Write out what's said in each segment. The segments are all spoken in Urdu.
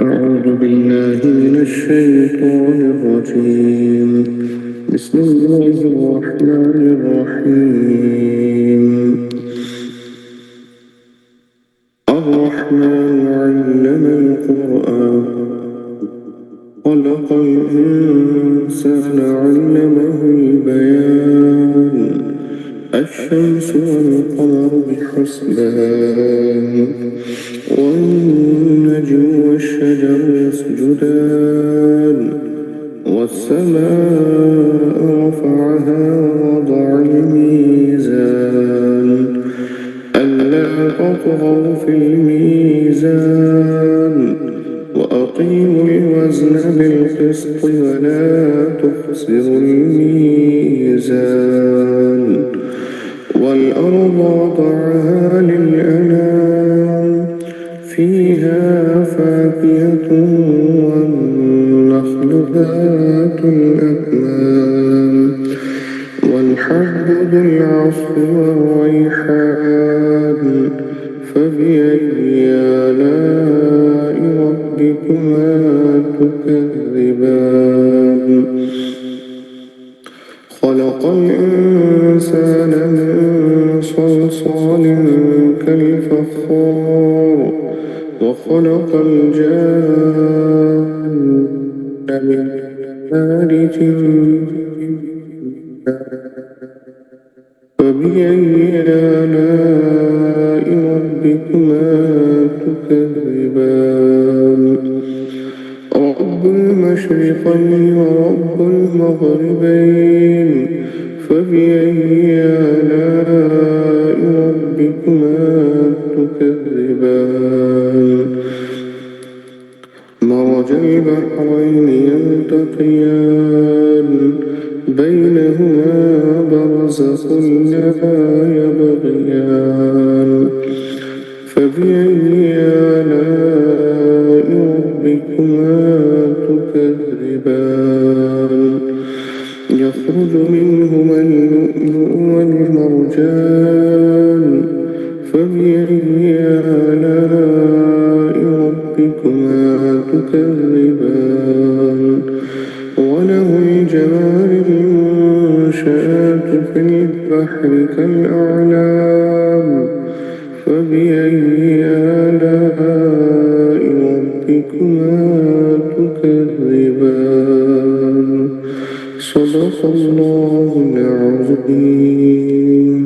أعوذ بالله من الشيطان الرجيم. بسم الله الرحمن الرحيم. الرحمن علم القرآن خلق الإنسان علمه البيان الشمس والقمر بحسبان والنجم والشجر يسجدان والسماء رفعها ووضع الميزان ألا تطغوا في الميزان وأقيموا الوزن بالقسط ولا تخسروا الميزان والأرض وضعها للأنام فيها فاكهة والنخل ذات الأكمام والحب ذو العصف والريحان فبأي آلاء ربكما تكذبان خلق الإنسان من صلصال كالفخار وخلق الجان من مارج فبأي آلاء ربكما تكذبان رب المشرقين ورب المغربين فبأي آلاء ربكما تكذبان مرج البحرين يلتقيان بينهما برزخ لا يبغيان فبأي آلاء ربكما تكذبان يخرج منهما اللؤلؤ والمرجان فبأي آلاء ربكما تكذبان وله الجوار المنشآت في البحر كالأعلام فبأي آلاء ربكما تكذبان صدق الله العظيم.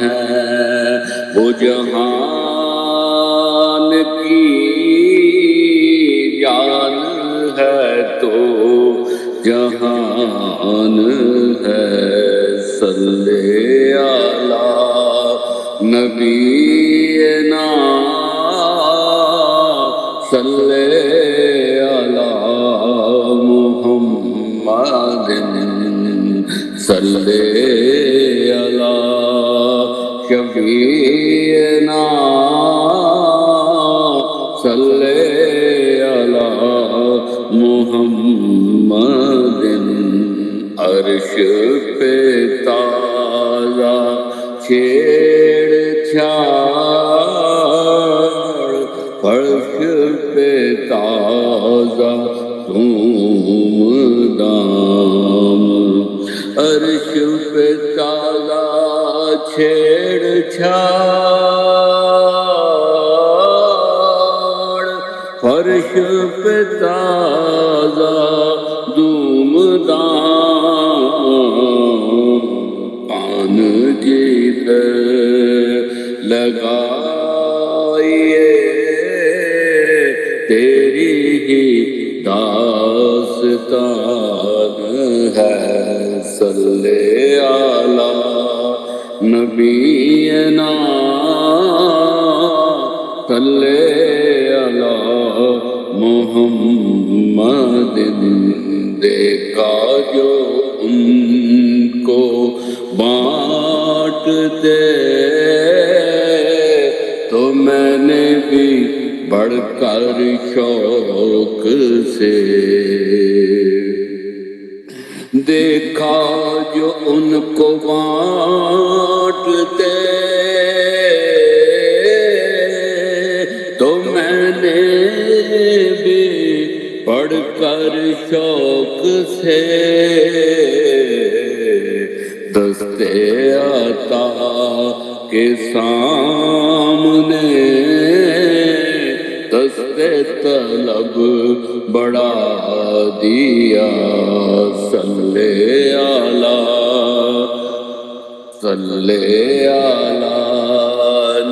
ہے، وہ جہان کی جان ہے تو جہان ہے۔ صلی علی نبینا صلی علی محمد صلی علی شفیعنا صلی علی محمد۔ عرش پہ تازہ چھیڑ چھاڑ، فرش پہ تازہ دھوم دام، عرش پہ تازہ چھیڑ چھاڑ، فرش پہ تازہ دھوم دام، کان جدھر لگائیے تیری ہی داستان ہے۔ صلی علی نبینا صلی علی محمد۔ دیکھا جو ان کو بانٹتے تو میں نے بھی بڑھ کر شوق سے دیکھا، جو ان کو بانٹتے تو میں نے بھی پڑھ کر شوق سے دستے عطا کے سامنے دستے طلب بڑھا دیا۔ صلی علی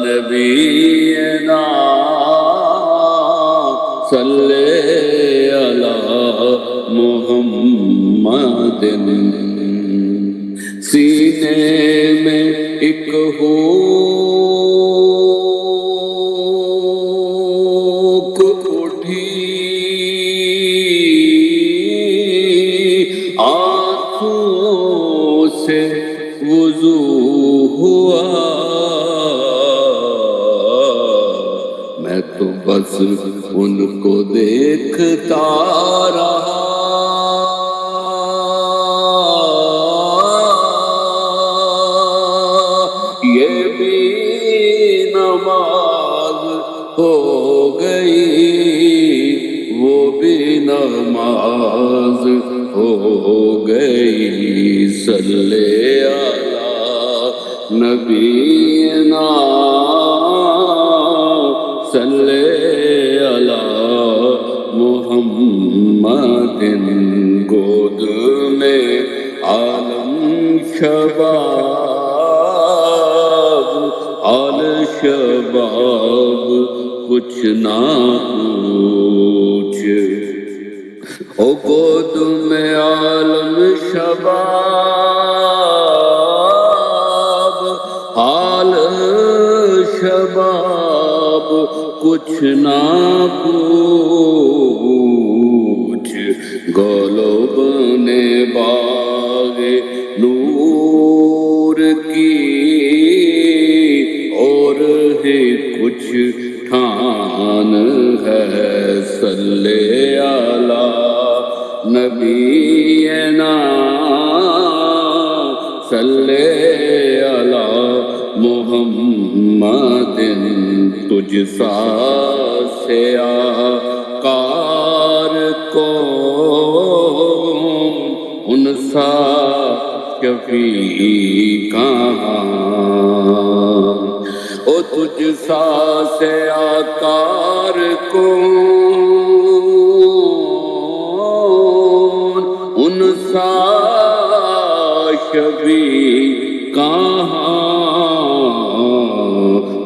نبینا صلی علی محمد۔ سینے میں ایک ہوک اٹھی، آنکھوں سے وضو ہوا، میں تو بس ان کو دیکھتا رہا، یہ بھی نماز ہو گئی، وہ بھی نماز ہو گئی۔ صلی علی نبینا صلی علی محمد۔ گود میں عالم شباب، آل شباب کچھ نہ پوچھ، او گود میں عالم شباب، حال شباب کچھ نہ پوچھ، گولو بنے باغ نور کی اور ہی کچھ ٹھان ہے۔ صلی علی نبینا صلی علی محمد۔ تجھ سا سیاکار کون، ان سا شفیع کہاں، او تجھ سا سیاکار کون، ان سا شفیع کہاں،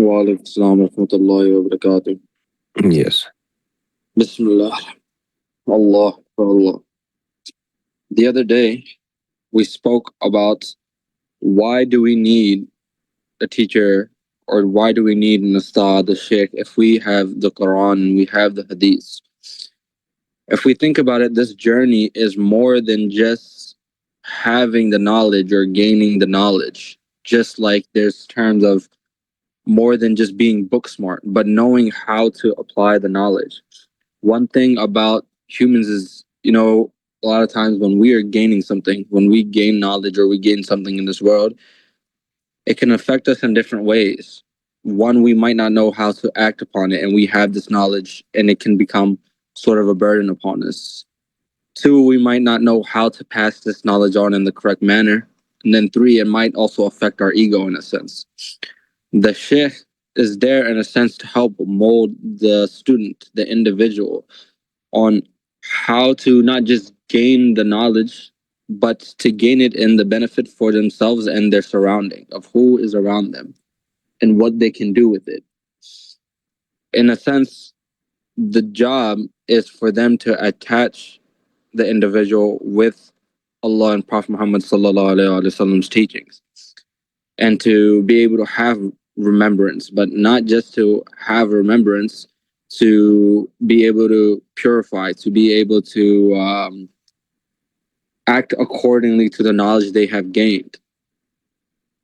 Walaikum Assalam Rahmatullahi wa Barakatuh. Yes. Bismillah. Allah for Allah. The other day, we spoke about why do we need a teacher, or why do we need an ustad, the sheikh, if we have the Quran, we have the Hadith. If we think about it, this journey is more than just having the knowledge or gaining the knowledge. Just like there's terms of more than just being book smart, but knowing how to apply the knowledge. One thing about humans is, a lot of times when we are gaining something, when we gain knowledge or we gain something in this world, it can affect us in different ways. One, we might not know how to act upon it, and we have this knowledge and it can become sort of a burden upon us. Two, we might not know how to pass this knowledge on in the correct manner. And then three, it might also affect our ego in a sense. The sheikh is there in a sense to help mold the student, the individual, on how to not just gain the knowledge, but to gain it in the benefit for themselves and their surrounding, of who is around them and what they can do with it. In a sense, the job is for them to attach the individual with Allah and Prophet Muhammad sallallahu alaihi wasallam's teachings, and to be able to have remembrance, but not just to have remembrance, to be able to purify, to be able to act accordingly to the knowledge they have gained.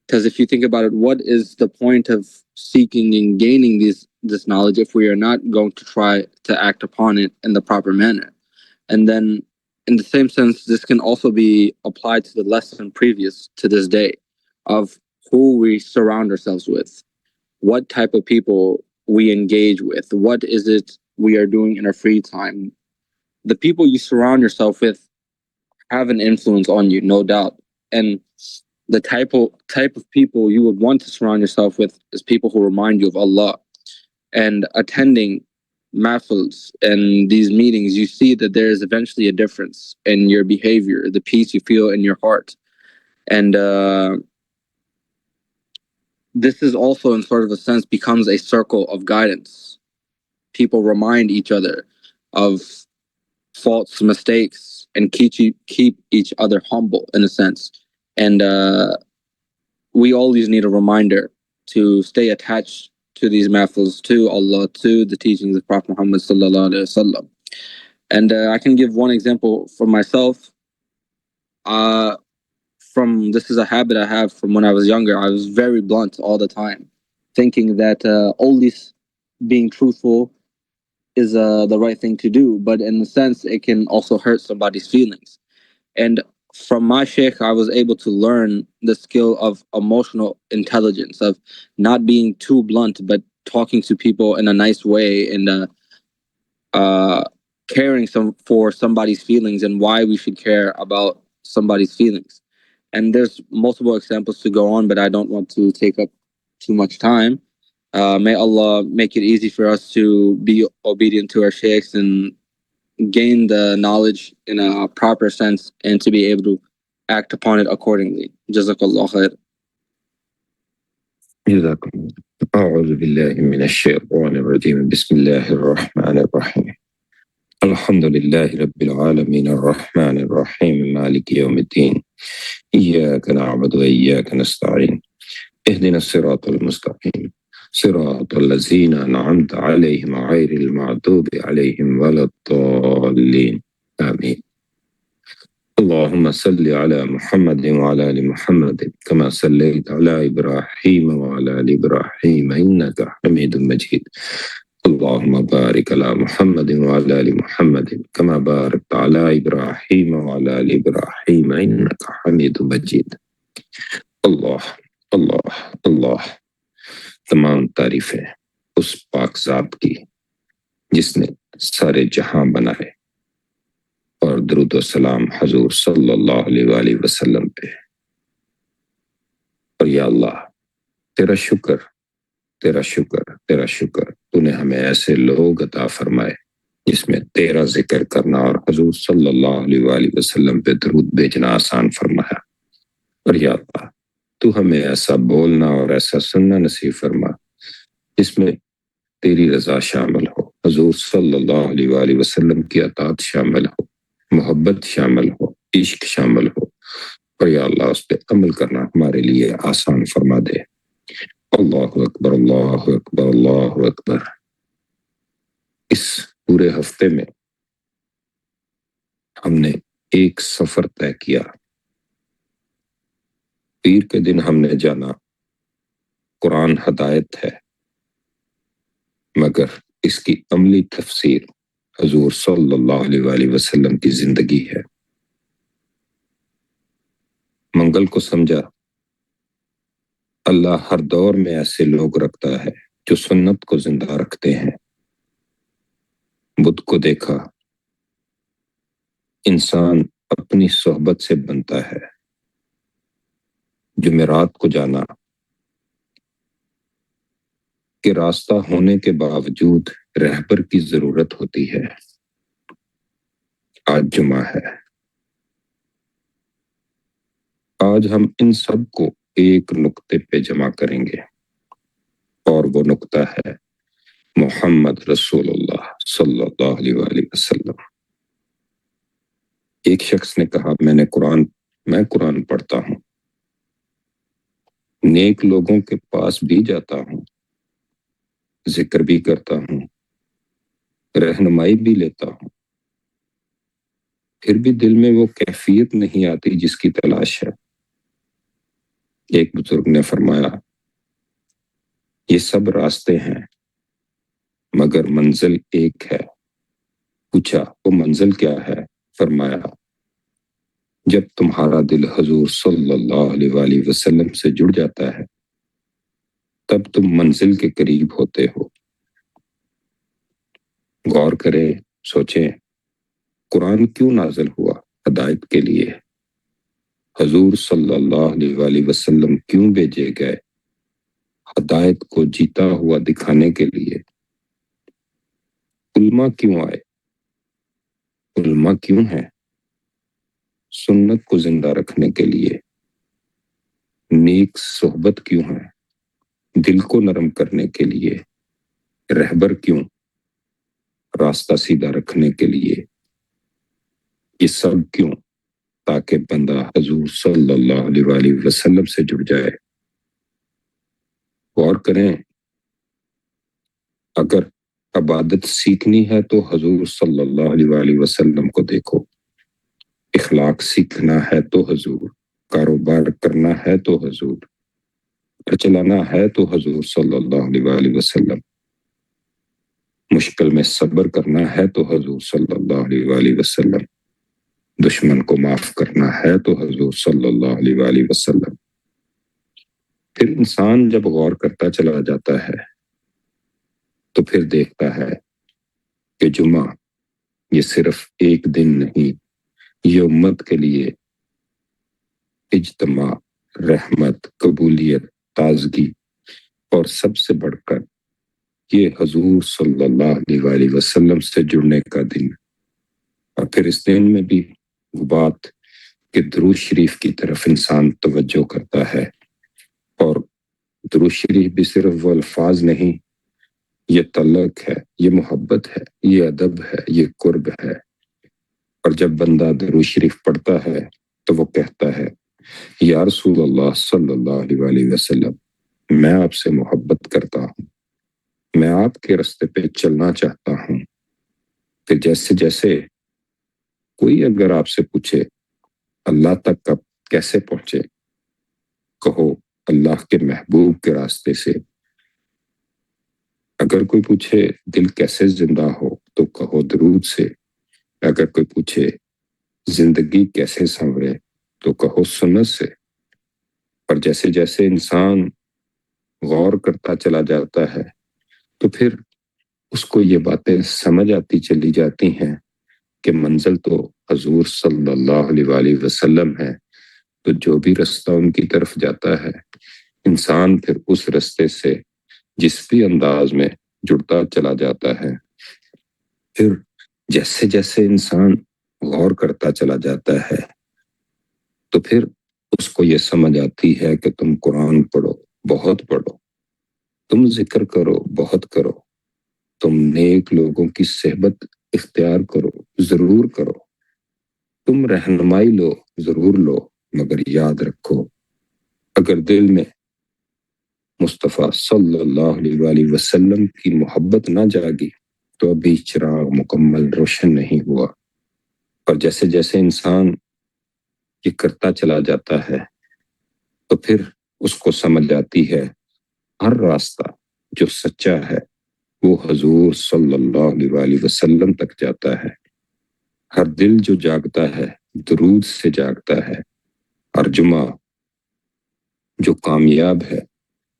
Because if you think about it, what is the point of seeking and gaining this knowledge if we are not going to try to act upon it in the proper manner? And then in the same sense, this can also be applied to the lesson previous to this day of who we surround ourselves with, what type of people we engage with, what is it we are doing in our free time. The people you surround yourself with have an influence on you, no doubt. And the type of people you would want to surround yourself with is people who remind you of Allah. And attending mahfils and these meetings, you see that there is eventually a difference in your behavior, the peace you feel in your heart. And this is also in sort of a sense becomes a circle of guidance. People remind each other of faults, mistakes, and keep each other humble in a sense. And we always need a reminder to stay attached to these mahfils, to Allah, to the teachings of Prophet Muhammad sallallahu alaihi wasallam. And I can give one example for myself. This is a habit I have from when I was younger. I was very blunt all the time, thinking that always being truthful is the right thing to do. But in a sense, it can also hurt somebody's feelings. And from my sheikh, I was able to learn the skill of emotional intelligence, of not being too blunt, but talking to people in a nice way, and caring for somebody's feelings and why we should care about somebody's feelings. And there's multiple examples to go on, but I don't want to take up too much time. May Allah make it easy for us to be obedient to our sheikhs and gain the knowledge in a proper sense, and to be able to act upon it accordingly. Jazakallah khair. جزاكم الله. أعوذ بالله من الشيطان الرجيم. بسم الله الرحمن الرحيم. الحمد لله رب العالمين الرحمن الرحيم مالك يوم الدين. إياك نعبد وإياك نستعين. اهدنا الصراط المستقيم صراط الذين أنعمت عليهم غير المغضوب عليهم ولا الضالين آمين. اللهم صل على محمد وعلى آل محمد كما صليت على إبراهيم وعلى آل إبراهيم إنك حميد مجيد. اللهم بارك على محمد وعلى آل محمد كما باركت على إبراهيم وعلى آل إبراهيم إنك حميد مجيد. اللہ اللہ اللہ، تمام تعریفیں اس پاک ذات کی جس نے سارے جہاں بنائے، اور درود و سلام حضور صلی اللہ علیہ وآلہ وسلم پہ۔ اور یا اللہ، تیرا شکر تیرا شکر تیرا شکر، تو نے ہمیں ایسے لوگ عطا فرمائے جس میں تیرا ذکر کرنا اور حضور صلی اللہ علیہ وآلہ وسلم پہ درود بھیجنا آسان فرمایا۔ اور یا اللہ، تو ہمیں ایسا بولنا اور ایسا سننا نصیب فرما جس میں تیری رضا شامل ہو، حضور صلی اللہ علیہ وآلہ وسلم کی اطاعت شامل ہو، محبت شامل ہو، عشق شامل ہو، اور یا اللہ اس پہ عمل کرنا ہمارے لیے آسان فرما دے۔ اللہ اکبر اللہ اکبر اللہ اکبر۔ اس پورے ہفتے میں ہم نے ایک سفر طے کیا۔ پیر کے دن ہم نے جانا قرآن ہدایت ہے، مگر اس کی عملی تفسیر حضور صلی اللہ علیہ وآلہ وسلم کی زندگی ہے۔ منگل کو سمجھا اللہ ہر دور میں ایسے لوگ رکھتا ہے جو سنت کو زندہ رکھتے ہیں۔ بدھ کو دیکھا، انسان اپنی صحبت سے بنتا ہے۔ جمعرات کو جانا کہ راستہ ہونے کے باوجود رہبر کی ضرورت ہوتی ہے۔ آج جمعہ ہے۔ آج ہم ان سب کو ایک نقطے پہ جمع کریں گے، اور وہ نقطہ ہے محمد رسول اللہ صلی اللہ علیہ وآلہ وسلم۔ ایک شخص نے کہا، میں قرآن پڑھتا ہوں، نیک لوگوں کے پاس بھی جاتا ہوں، ذکر بھی کرتا ہوں، رہنمائی بھی لیتا ہوں، پھر بھی دل میں وہ کیفیت نہیں آتی جس کی تلاش ہے۔ ایک بزرگ نے فرمایا، یہ سب راستے ہیں مگر منزل ایک ہے۔ پوچھا، وہ منزل کیا ہے؟ فرمایا، جب تمہارا دل حضور صلی اللہ علیہ وآلہ وسلم سے جڑ جاتا ہے تب تم منزل کے قریب ہوتے ہو۔ غور کریں، سوچیں، قرآن کیوں نازل ہوا؟ ہدایت کے لیے۔ حضور صلی اللہ علیہ وآلہ وسلم کیوں بھیجے گئے؟ ہدایت کو جیتا ہوا دکھانے کے لیے۔ علماء کیوں آئے؟ علماء کیوں ہیں؟ سنت کو زندہ رکھنے کے لیے۔ نیک صحبت کیوں ہے؟ دل کو نرم کرنے کے لیے۔ رہبر کیوں؟ راستہ سیدھا رکھنے کے لیے۔ یہ سب کیوں؟ تاکہ بندہ حضور صلی اللہ علیہ وآلہ وسلم سے جڑ جائے۔ غور کریں، اگر عبادت سیکھنی ہے تو حضور صلی اللہ علیہ وآلہ وسلم کو دیکھو، اخلاق سیکھنا ہے تو حضور، کاروبار کرنا ہے تو حضور، گھر چلانا ہے تو حضور صلی اللہ علیہ وآلہ وسلم، مشکل میں صبر کرنا ہے تو حضور صلی اللہ علیہ وآلہ وسلم، دشمن کو معاف کرنا ہے تو حضور صلی اللہ علیہ وآلہ وسلم۔ پھر انسان جب غور کرتا چلا جاتا ہے تو پھر دیکھتا ہے کہ جمعہ یہ صرف ایک دن نہیں، یہ امت کے لیے اجتماع، رحمت، قبولیت، تازگی، اور سب سے بڑھ کر یہ حضور صلی اللہ علیہ وآلہ وسلم سے جڑنے کا دن۔ اور پھر اس دن میں بھی وہ بات کہ درود شریف کی طرف انسان توجہ کرتا ہے، اور درود شریف بھی صرف وہ الفاظ نہیں، یہ تعلق ہے، یہ محبت ہے، یہ ادب ہے، یہ قرب ہے۔ اور جب بندہ درود شریف پڑھتا ہے تو وہ کہتا ہے، یا رسول اللہ صلی اللہ علیہ وآلہ وسلم، میں آپ سے محبت کرتا ہوں، میں آپ کے راستے پہ چلنا چاہتا ہوں۔ پھر جیسے جیسے کوئی اگر آپ سے پوچھے اللہ تک کب کیسے پہنچے، کہو اللہ کے محبوب کے راستے سے۔ اگر کوئی پوچھے دل کیسے زندہ ہو تو کہو درود سے۔ اگر کوئی پوچھے زندگی کیسے سنورے تو کہو سنت سے۔ پر جیسے جیسے انسان غور کرتا چلا جاتا ہے تو پھر اس کو یہ باتیں سمجھ آتی چلی جاتی ہیں کہ منزل تو حضور صلی اللہ علیہ وآلہ وسلم ہے، تو جو بھی رستہ ان کی طرف جاتا ہے انسان پھر اس رستے سے جس بھی انداز میں جڑتا چلا جاتا ہے، پھر جیسے جیسے انسان غور کرتا چلا جاتا ہے تو پھر اس کو یہ سمجھ آتی ہے کہ تم قرآن پڑھو، بہت پڑھو، تم ذکر کرو، بہت کرو، تم نیک لوگوں کی صحبت اختیار کرو، ضرور کرو، تم رہنمائی لو، ضرور لو، مگر یاد رکھو اگر دل میں مصطفیٰ صلی اللہ علیہ وآلہ وسلم کی محبت نہ جاگی تو ابھی چراغ مکمل روشن نہیں ہوا۔ پر جیسے جیسے انسان یہ کرتا چلا جاتا ہے تو پھر اس کو سمجھ آتی ہے ہر راستہ جو سچا ہے وہ حضور صلی اللہ علیہ وآلہ وسلم تک جاتا ہے۔ ہر دل جو جاگتا ہے درود سے جاگتا ہے۔ ہر جمعہ جو کامیاب ہے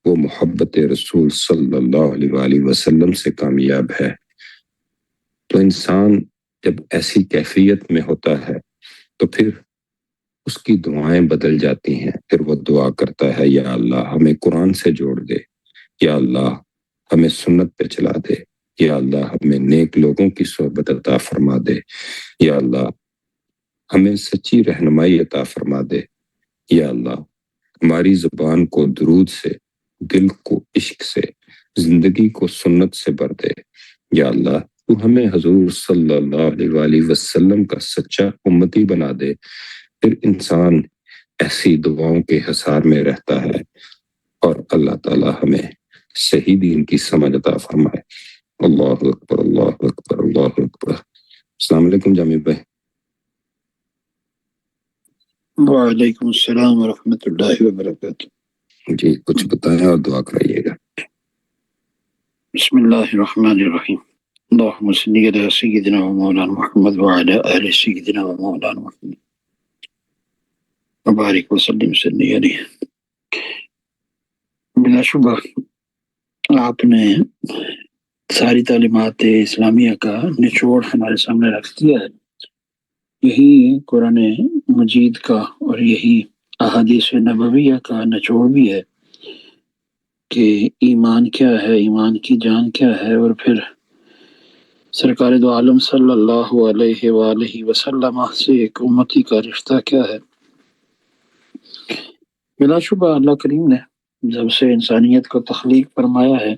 وہ محبت رسول صلی اللہ علیہ وآلہ وسلم سے کامیاب ہے۔ تو انسان جب ایسی کیفیت میں ہوتا ہے تو پھر اس کی دعائیں بدل جاتی ہیں۔ پھر وہ دعا کرتا ہے یا اللہ ہمیں قرآن سے جوڑ دے، یا اللہ ہمیں سنت پہ چلا دے، یا اللہ ہمیں نیک لوگوں کی صحبت عطا فرما دے، یا اللہ ہمیں سچی رہنمائی عطا فرما دے، یا اللہ ہماری زبان کو درود سے، دل کو عشق سے، زندگی کو سنت سے بھر دے، یا اللہ تو ہمیں حضور صلی اللہ علیہ وآلہ وسلم کا سچا امتی بنا دے۔ پھر انسان ایسی دعاؤں کے حصار میں رہتا ہے اور اللہ تعالی ہمیں صحیح دین کی سمجھ عطا فرمائے۔ اللہ اکبر، اللہ اکبر، اللہ اکبر۔ السلام علیکم جامی بھائی۔ وعلیکم السلام ورحمۃ اللہ وبرکاتہ۔ جی کچھ بتائیں اور دعا کرائیے گا۔ بسم اللہ الرحمن الرحیم۔ اللہم صلی علی سیدنا و مولانا محمد وعلی آل سیدنا و مولانا محمد وبارک وسلم صلی علیہ۔ بلا شبہ آپ نے ساری تعلیمات اسلامیہ کا نچوڑ ہمارے سامنے رکھ دیا ہے۔ یہی قرآن مجید کا اور یہی احادیث نبویہ کا نچوڑ بھی ہے کہ ایمان کیا ہے، ایمان کی جان کیا ہے، اور پھر سرکار دو عالم صلی اللہ علیہ وآلہ وسلم سے ایک امتی کا رشتہ کیا ہے۔ بلا شبہ اللہ کریم نے جب سے انسانیت کو تخلیق فرمایا ہے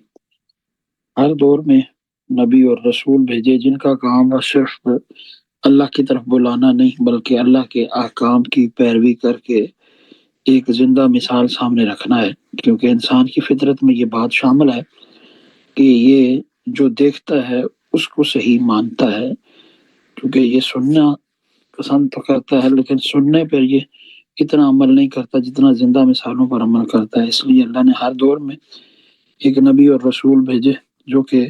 ہر دور میں نبی اور رسول بھیجے جن کا کام وہ صرف اللہ کی طرف بلانا نہیں بلکہ اللہ کے احکام کی پیروی کر کے ایک زندہ مثال سامنے رکھنا ہے، کیونکہ انسان کی فطرت میں یہ بات شامل ہے کہ یہ جو دیکھتا ہے اس کو صحیح مانتا ہے، کیونکہ یہ سننا پسند تو کرتا ہے لیکن سننے پر یہ اتنا عمل نہیں کرتا جتنا زندہ مثالوں پر عمل کرتا ہے۔ اس لیے اللہ نے ہر دور میں ایک نبی اور رسول بھیجے جو کہ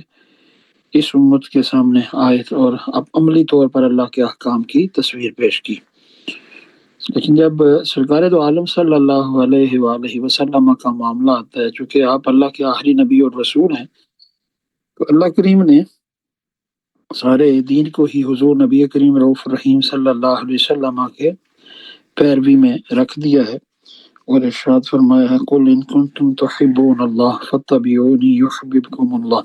اس امت کے سامنے آئے اور اب عملی طور پر اللہ کے احکام کی تصویر پیش کی۔ لیکن جب سرکار دو عالم صلی اللہ علیہ وآلہ وسلم کا معاملہ آتا ہے، چونکہ آپ اللہ کے آخری نبی اور رسول ہیں، تو اللہ کریم نے سارے دین کو ہی حضور نبی کریم رؤوف رحیم صلی اللہ علیہ وسلم کے پیروی میں رکھ دیا ہے اور ارشاد فرمایا ہے قل ان کنتم تحبون اللہ فاتبعونی یحببکم اللہ،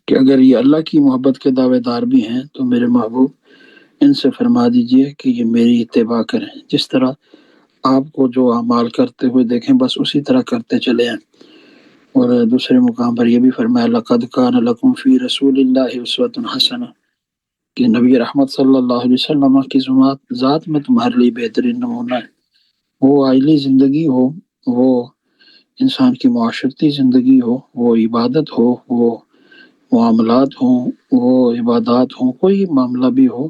کہ اگر یہ اللہ کی محبت کے دعوے دار بھی ہیں تو میرے محبوب ان سے فرما دیجئے کہ یہ میری اتباع کریں، جس طرح آپ کو جو اعمال کرتے ہوئے دیکھیں بس اسی طرح کرتے چلے ہیں۔ اور دوسرے مقام پر یہ بھی فرمایا لقد کان لکم فی رسول اللہ اسوۃ حسنہ، کہ نبی رحمت صلی اللہ علیہ وسلم کی ذات میں تمہارے لیے بہترین نمونہ ہے۔ وہ آئلی زندگی ہو، وہ انسان کی معاشرتی زندگی ہو، وہ عبادت ہو، وہ معاملات ہوں، وہ عبادات ہوں، کوئی معاملہ بھی ہو،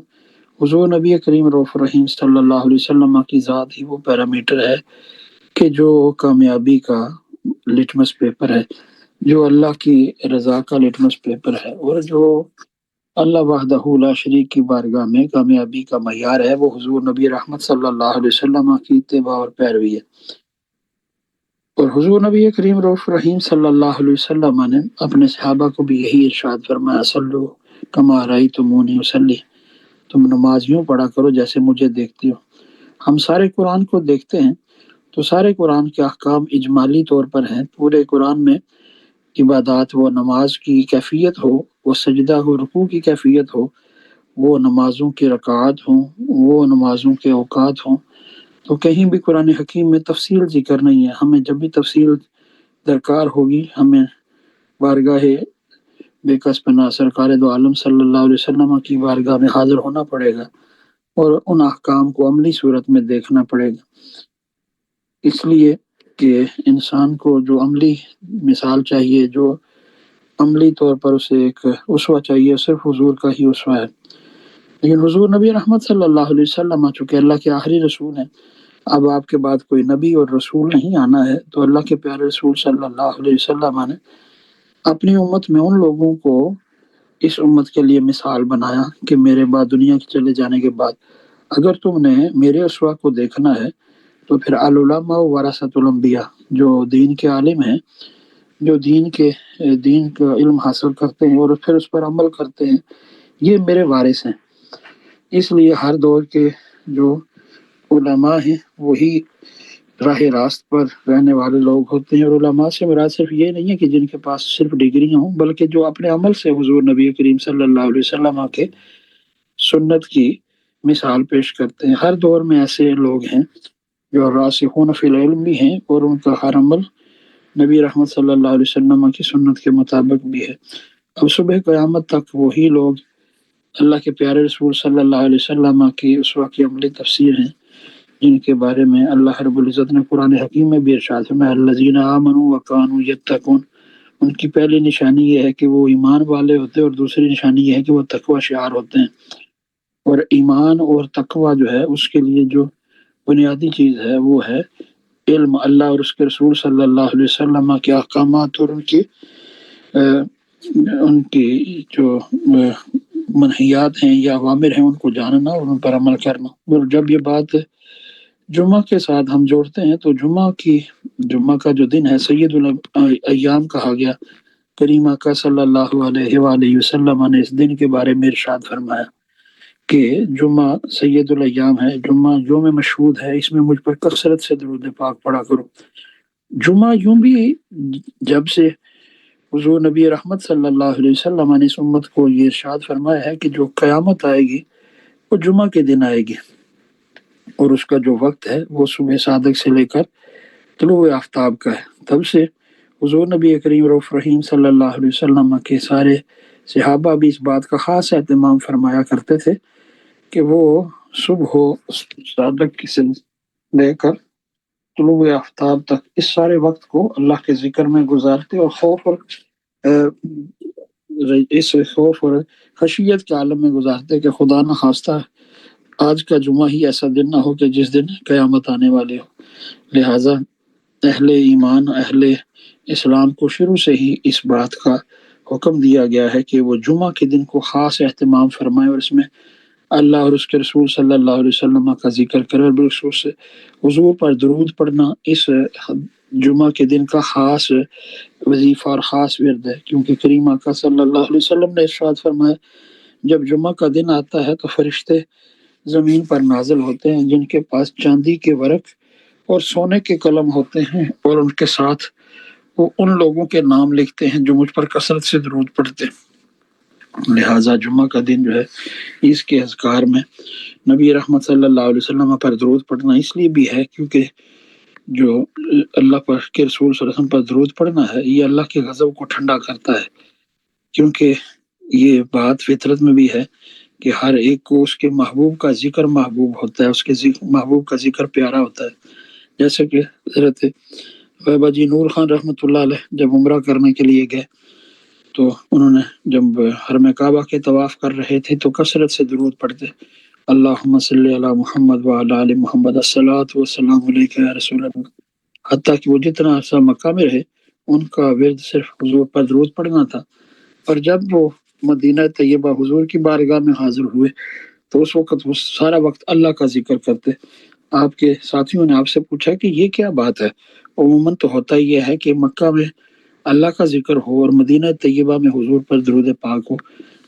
حضور نبی کریم رؤوف رحیم صلی اللہ علیہ وسلم کی ذات ہی وہ پیرامیٹر ہے کہ جو کامیابی کا لٹمس پیپر ہے، جو اللہ کی رضا کا لٹمس پیپر ہے، اور جو اللہ وحدہ لا شریک کی بارگاہ میں کامیابی کا معیار ہے، وہ حضور نبی رحمت صلی اللہ علیہ وسلم کی اتباع اور پیروی ہے۔ اور حضور نبی کریم رؤوف رحیم صلی اللہ علیہ وسلم نے اپنے صحابہ کو بھی یہی ارشاد فرمایا، صلو کما رأیتمونی اصلی، تم نماز یوں پڑھا کرو جیسے مجھے دیکھتی ہو۔ ہم سارے قرآن کو دیکھتے ہیں تو سارے قرآن کے احکام اجمالی طور پر ہیں۔ پورے قرآن میں عبادات، وہ نماز کی کیفیت ہو، وہ سجدہ ہو، رکوع کی کیفیت ہو، وہ نمازوں کی رکعات ہوں، وہ نمازوں کے اوقات ہوں، تو کہیں بھی قرآن حکیم میں تفصیل ذکر نہیں ہے۔ ہمیں جب بھی تفصیل درکار ہوگی، ہمیں بارگاہ بے کس پناہ سرکار دو عالم صلی اللہ علیہ وسلم کی بارگاہ میں حاضر ہونا پڑے گا اور ان احکام کو عملی صورت میں دیکھنا پڑے گا، اس لیے کہ انسان کو جو عملی مثال چاہیے، جو عملی طور پر اسے ایک اسوہ چاہیے، صرف حضور کا ہی اسوہ ہے۔ لیکن حضور نبی رحمت صلی اللہ علیہ وسلم چونکہ اللہ کے آخری رسول ہیں، اب آپ کے بعد کوئی نبی اور رسول نہیں آنا ہے، تو اللہ کے پیارے رسول صلی اللہ علیہ وسلم نے اپنی امت میں ان لوگوں کو اس امت کے لیے مثال بنایا کہ میرے بعد، دنیا کے چلے جانے کے بعد، اگر تم نے میرے اسوہ کو دیکھنا ہے تو پھر العلماء ورثۃ الانبیاء، جو دین کے عالم ہیں، جو دین کا علم حاصل کرتے ہیں اور پھر اس پر عمل کرتے ہیں، یہ میرے وارث ہیں۔ اس لیے ہر دور کے جو علماء ہیں وہی راہ راست پر رہنے والے لوگ ہوتے ہیں، اور علماء سے مراد صرف یہ نہیں ہے کہ جن کے پاس صرف ڈگریاں ہوں، بلکہ جو اپنے عمل سے حضور نبی کریم صلی اللہ علیہ وسلم کے سنت کی مثال پیش کرتے ہیں۔ ہر دور میں ایسے لوگ ہیں جو راسخون فی العلم بھی ہیں، اور ان کا ہر عمل نبی رحمت صلی اللہ علیہ وسلم کی سنت کے مطابق بھی ہے۔ اب صبح قیامت تک وہی لوگ اللہ کے پیارے رسول صلی اللہ علیہ وسلم کی اسوہ کی عملی تفسیر ہیں، جن کے بارے میں اللہ رب العزت نے قرآن حکیم میں بھی ارشاد فرمایا، الذین آمنوا وکانوا یتقون، ان کی پہلی نشانی یہ ہے کہ وہ ایمان والے ہوتے ہیں، اور دوسری نشانی یہ ہے کہ وہ تقوی شعار ہوتے ہیں۔ اور ایمان اور تقوی جو ہے، اس کے لیے جو بنیادی چیز ہے وہ ہے علم اللہ اور اس کے رسول صلی اللہ علیہ وسلم کے احکامات اور ان کی جو منہیات ہیں یا اوامر ہیں ان کو جاننا اور ان پر عمل کرنا۔ اور جب یہ بات جمعہ کے ساتھ ہم جوڑتے ہیں تو جمعہ کا جو دن ہے سید الایام کہا گیا۔ کریم آقا صلی اللہ علیہ وآلہ وسلم نے اس دن کے بارے میں ارشاد فرمایا کہ جمعہ سید الایام ہے، جمعہ یوم مشہود ہے، اس میں مجھ پر کثرت سے درود پاک پڑھا کرو۔ جمعہ یوں بھی جب سے حضور نبی رحمت صلی اللہ علیہ وسلم نے اس امت کو یہ ارشاد فرمایا ہے کہ جو قیامت آئے گی وہ جمعہ کے دن آئے گی، اور اس کا جو وقت ہے وہ صبح صادق سے لے کر طلوع آفتاب کا ہے۔ تب سے حضور نبی کریم رؤوف رحیم صلی اللہ علیہ وسلم کے سارے صحابہ بھی اس بات کا خاص اہتمام فرمایا کرتے تھے کہ وہ صبح صادق سے لے کر طلوع آفتاب تک اس سارے وقت کو اللہ کے ذکر میں گزارتے، اور خوف اور خشیت کے عالم میں گزارتے کہ خدا نہ خواستہ آج کا جمعہ ہی ایسا دن نہ ہو کہ جس دن قیامت آنے والے ہو۔ لہٰذا اہل ایمان، اہل اسلام کو شروع سے ہی اس بات کا حکم دیا گیا ہے کہ وہ جمعہ کے دن کو خاص اہتمام فرمائیں، اور اس میں اللہ اور اس کے رسول صلی اللہ علیہ وسلم کا ذکر کرے، اور بالخصوص سے حضور پر درود پڑھنا اس جمعہ کے دن کا خاص وظیفہ اور خاص ورد ہے، کیونکہ کریم آقا صلی اللہ علیہ وسلم نے ارشاد فرمایا جب جمعہ کا دن آتا ہے تو فرشتے زمین پر نازل ہوتے ہیں جن کے پاس چاندی کے ورق اور سونے کے قلم ہوتے ہیں، اور ان کے ساتھ وہ ان لوگوں کے نام لکھتے ہیں جو مجھ پر کثرت سے درود پڑھتے ہیں۔ لہٰذا جمعہ کا دن جو ہے اس کے اذکار میں نبی رحمت صلی اللہ علیہ وسلم پر درود پڑھنا اس لیے بھی ہے کیونکہ جو اللہ پر کے رسول صلی اللہ علیہ وسلم پر درود پڑھنا ہے یہ اللہ کے غضب کو ٹھنڈا کرتا ہے، کیونکہ یہ بات فطرت میں بھی ہے کہ ہر ایک کو اس کے محبوب کا ذکر محبوب ہوتا ہے، اس کے محبوب کا ذکر پیارا ہوتا ہے۔ جیسے کہ حضرت بابا جی نور خان رحمۃ اللہ علیہ جب عمرہ کرنے کے لیے گئے تو انہوں نے جب حرم کعبہ کے طواف کر رہے تھے تو کثرت سے درود پڑھتے، اللہم صلی علی محمد وعلی آل محمد الصلاۃ والسلام علیک یا رسول اللہ، حتیٰ کہ وہ جتنا عرصہ مکہ میں رہے ان کا ورد صرف حضور پر درود پڑھنا تھا۔ اور جب وہ مدینہ طیبہ حضور کی بارگاہ میں حاضر ہوئے تو اس وقت وہ سارا وقت اللہ کا ذکر کرتے۔ آپ کے ساتھیوں نے آپ سے پوچھا کہ یہ کیا بات ہے؟ عموماً تو ہوتا یہ ہے کہ مکہ میں اللہ کا ذکر ہو اور مدینہ طیبہ میں حضور پر درود پاک ہو،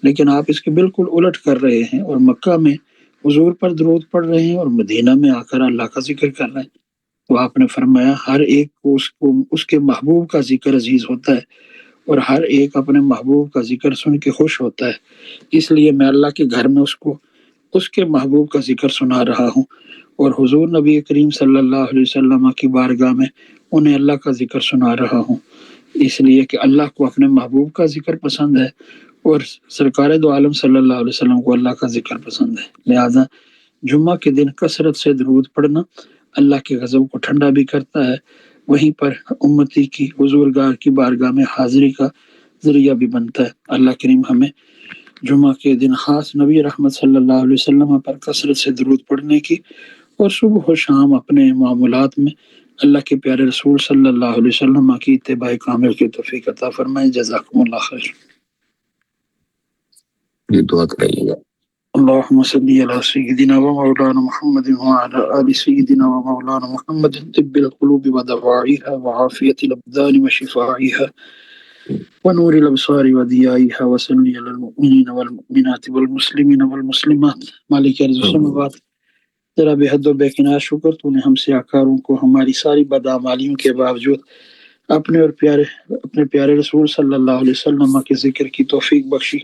لیکن آپ اس کے بالکل الٹ کر رہے ہیں، اور مکہ میں حضور پر درود پڑھ رہے ہیں اور مدینہ میں آ کر اللہ کا ذکر کر رہے ہیں۔ تو آپ نے فرمایا ہر ایک کو اس کے محبوب کا ذکر عزیز ہوتا ہے، اور ہر ایک اپنے محبوب کا ذکر سن کے خوش ہوتا ہے، اس لیے میں اللہ کے گھر میں اس کے محبوب کا ذکر سنا رہا ہوں، اور حضور نبی کریم صلی اللہ علیہ وسلم کی بارگاہ میں انہیں اللہ کا ذکر سنا رہا ہوں، اس لیے کہ اللہ کو اپنے محبوب کا ذکر پسند ہے اور سرکار دو عالم صلی اللہ علیہ وسلم کو اللہ کا ذکر پسند ہے۔ لہذا جمعہ کے دن کثرت سے درود پڑھنا اللہ کے غضب کو ٹھنڈا بھی کرتا ہے، وہیں پر امتی کی حضورگاہ کی بارگاہ میں حاضری کا ذریعہ بھی بنتا ہے۔ اللہ کریم ہمیں جمعہ کے دن خاص نبی رحمت صلی اللہ علیہ وسلم پر کثرت سے درود پڑھنے کی اور صبح و شام اپنے معاملات میں اللہ کے پیارے رسول صلی اللہ علیہ وسلم کی اتباع کامل کی توفیق عطا فرمائے۔ جزاکم اللہ خیر۔ یہ دعا کریے گا۔ اللهم صل على سيدنا ومولانا محمد وعلى آل سيدنا ومولانا محمد طب القلوب ودواعيها وعافية الأبدان وشفائها ونور الأبصار وضيائها وصل على المؤمنين والمؤمنات والمسلمين والمسلمات مالك ارض السماوات۔ تیرا بے حد و بے کنار شکر، تو نے ہم سیاکاروں کو ہماری ساری بدعمالیوں کے باوجود اپنے پیارے رسول صلی اللہ علیہ وسلم کے ذکر کی توفیق بخشی۔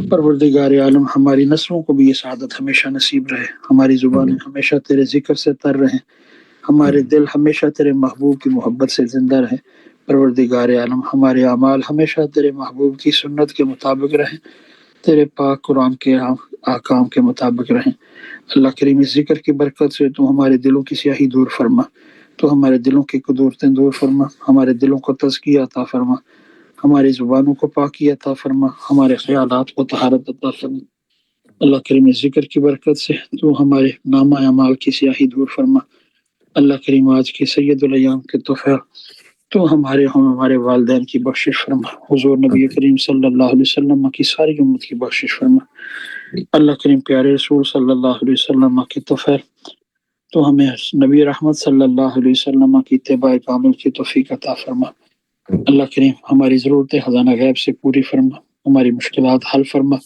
پروردگار عالم ہماری نسلوں کو بھی یہ سعادت ہمیشہ نصیب رہے، ہماری زبانیں ہمیشہ تیرے ذکر سے تر رہیں، ہمارے دل ہمیشہ تیرے محبوب کی محبت سے زندہ رہیں۔ پروردگار عالم ہمارے اعمال ہمیشہ تیرے محبوب کی سنت کے مطابق رہیں، تیرے پاک قرآن کے احکام کے مطابق رہیں۔ اللہ کریم اس ذکر کی برکت سے تو ہمارے دلوں کی سیاہی دور فرما، تو ہمارے دلوں کی قدورتیں دور فرما، ہمارے دلوں کو تزکیہ عطا فرما، ہماری زبانوں کو پاکی عطا فرما، ہمارے خیالات کو طہارت عطا فرما۔ اللہ کریم اس ذکر کی برکت سے تو ہمارے نامہ اعمال کی سیاہی دور فرما۔ اللہ کریم آج کے سید الایام کے تحفہ تو ہمارے والدین کی بخشش فرما، حضور نبی کریم صلی اللہ علیہ وسلم کی ساری امت کی بخشش فرما۔ اللہ کریم پیارے رسول صلی اللہ علیہ وسلم کے تحفہ تو ہمیں نبی رحمت صلی اللہ علیہ وسلم کی اتباع کامل کی توفیق عطا فرما۔ اللہ کریم ہماری ضرورتیں خزانہ غیب سے پوری فرما، ہماری مشکلات حل فرما۔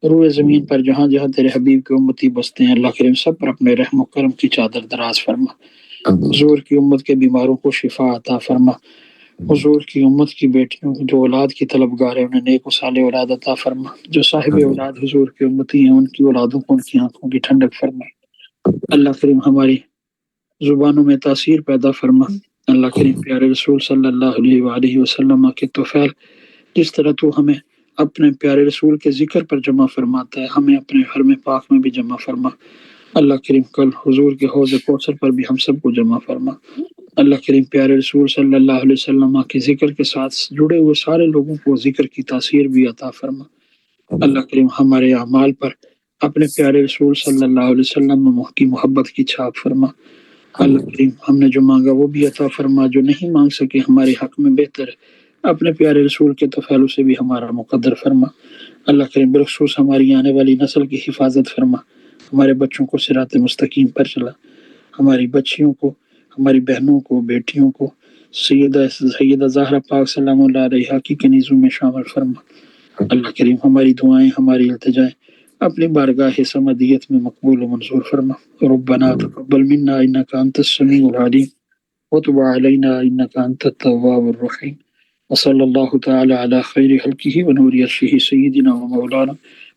روئے زمین پر جہاں جہاں تیرے حبیب کے امتی بستے ہیں اللہ کریم سب پر اپنے رحم و کرم کی چادر دراز فرما۔ حضور کی امت کے بیماروں کو شفا عطا فرما، حضور کی امت کی بیٹیوں جو اولاد کی طلبگار ہیں انہیں نیک و صالح اولاد عطا فرما، جو صاحب اولاد حضور کی امتی ہیں ان کی اولادوں کو ان کی آنکھوں کی ٹھنڈک فرما۔ اللہ کریم ہماری زبانوں میں تاثیر پیدا فرما۔ اللہ کریم پیارے رسول صلی اللہ علیہ وآلہ وسلم کے توفیل جس طرح تو ہمیں اپنے پیارے رسول کے ذکر پر جمع فرماتا ہے ہمیں اپنے حرم پاک میں بھی جمع فرما۔ اللہ کریم کل حضور کے حوض کوثر پر بھی ہم سب کو جمع فرما۔ اللہ کریم پیارے رسول صلی اللہ علیہ وسلم کے ذکر کے ساتھ جڑے ہوئے سارے لوگوں کو ذکر کی تاثیر بھی عطا فرما۔ اللہ کریم ہمارے اعمال پر اپنے پیارے رسول صلی اللہ علیہ وسلم کی محبت کی چھاپ فرما۔ اللہ کریم ہم نے جو مانگا وہ بھی عطا فرما، جو نہیں مانگ سکے ہمارے حق میں بہتر ہے، اپنے پیارے رسول کے توفیلوں سے بھی ہمارا مقدر فرما۔ اللہ کریم بالخصوص ہماری آنے والی نسل کی حفاظت فرما، ہمارے بچوں کو صراط مستقیم پر چلا، ہماری بچیوں کو، ہماری بہنوں کو، بیٹیوں کو سیدہ زہرا پاک سلام اللہ علیہا کی کنیزوں میں شامل فرما۔ اللہ کریم ہماری دعائیں، ہماری التجائیں اپنی بارگاہ سمدیت میں مقبول و منظور فرما۔ ربنا تقبل منا انک انت السمیع العلیم وتب علینا انک انت التواب الرحیم، وصلی اللہ تعالی علی خیر خلقہ ونور عرشہ سیدنا و مولانا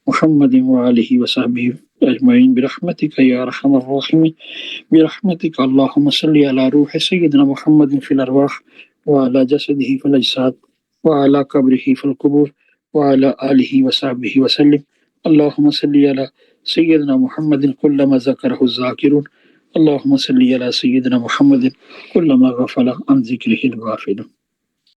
محمد وآلہ وصحبہ اجمعین برحمتک یا ارحم الراحمین۔ برحمتک اللہم صلی علی روح سیدنا محمد فی الارواح وعلی جسدہ فی الاجساد وعلی قبرہ فی القبور وعلی آلہ وصحبہ وسلم۔ اللہم صلی علی سیدنا محمد کلما ذکرہ الذاکرون۔ اللهم صل على سيدنا محمد كلما غفل عن ذكره الغافل